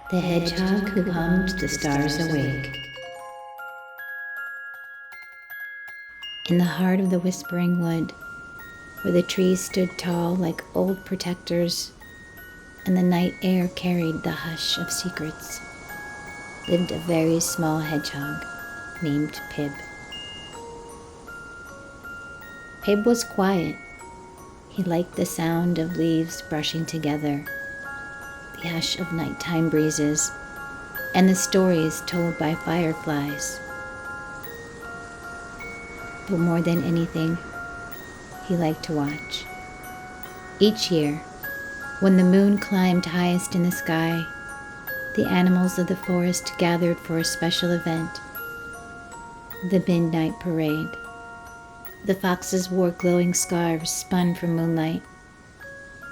The hedgehog who hummed the stars awake. In the heart of the whispering wood, where the trees stood tall like old protectors, and the night air carried the hush of secrets, lived a very small hedgehog named Pib. Pib was quiet. He liked the sound of leaves brushing together, the hush of nighttime breezes, and the stories told by fireflies. But more than anything, he liked to watch. Each year, when the moon climbed highest in the sky, the animals of the forest gathered for a special event, the midnight parade. The foxes wore glowing scarves spun from moonlight.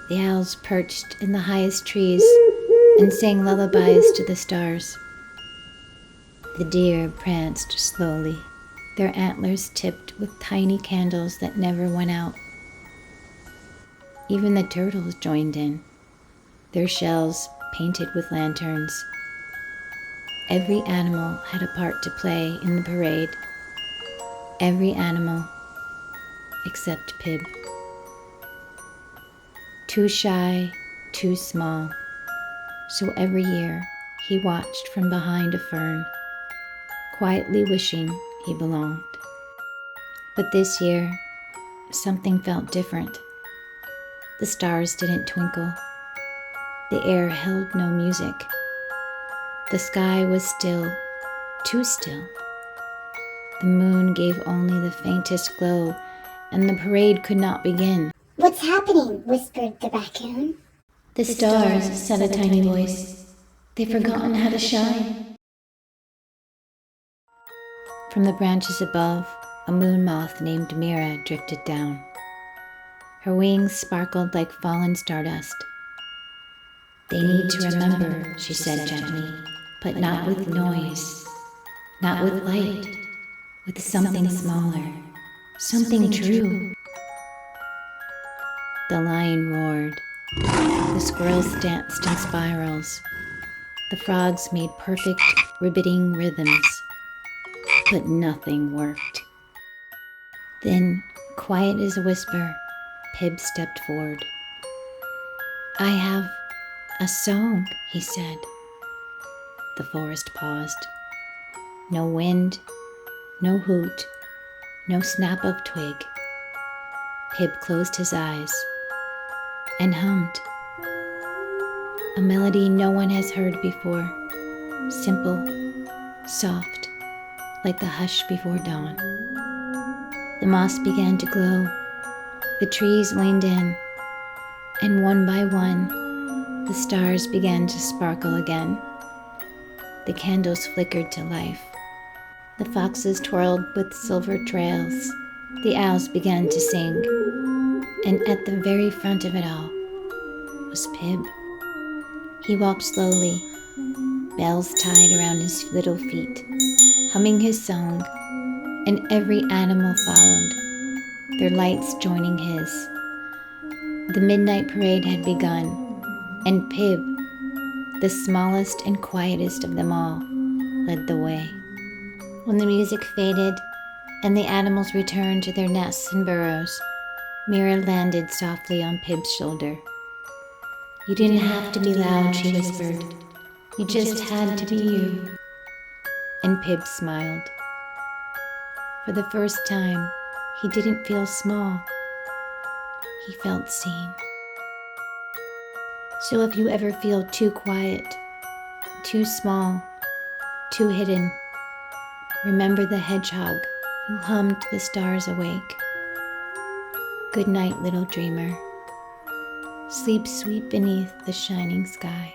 The owls perched in the highest trees and sang lullabies to the stars. The deer pranced slowly, their antlers tipped with tiny candles that never went out. Even the turtles joined in, their shells painted with lanterns. Every animal had a part to play in the parade. Every animal except Pib. Too shy, too small. So every year he watched from behind a fern, quietly wishing he belonged. But this year, something felt different. The stars didn't twinkle. The air held no music. The sky was still, too still. The moon gave only the faintest glow, and the parade could not begin. "What's happening?" whispered the raccoon. The stars, said a tiny voice. They've forgotten how to shine. From the branches above, a moon moth named Mira drifted down. Her wings sparkled like fallen stardust. They need to remember, she said gently, but not with noise, not with light, with something smaller, something true. The lion roared. The squirrels danced in spirals. The frogs made perfect, ribbiting rhythms. But nothing worked. Then, quiet as a whisper, Pib stepped forward. "I have a song," he said. The forest paused. No wind, no hoot, no snap of twig. Pib closed his eyes and hummed. A melody no one has heard before, simple, soft, like the hush before dawn. The moss began to glow, the trees leaned in, and one by one, the stars began to sparkle again. The candles flickered to life. The foxes twirled with silver trails. The owls began to sing, and at the very front of it all was Pib. He walked slowly, bells tied around his little feet, humming his song, and every animal followed, their lights joining his. The midnight parade had begun, and Pib, the smallest and quietest of them all, led the way. When the music faded and the animals returned to their nests and burrows, Mira landed softly on Pib's shoulder. "You didn't have to be loud," she whispered. "You just had to be you." And Pib smiled. For the first time, he didn't feel small. He felt seen. So if you ever feel too quiet, too small, too hidden, remember the hedgehog who hummed the stars awake. Good night, little dreamer. Sleep sweet beneath the shining sky.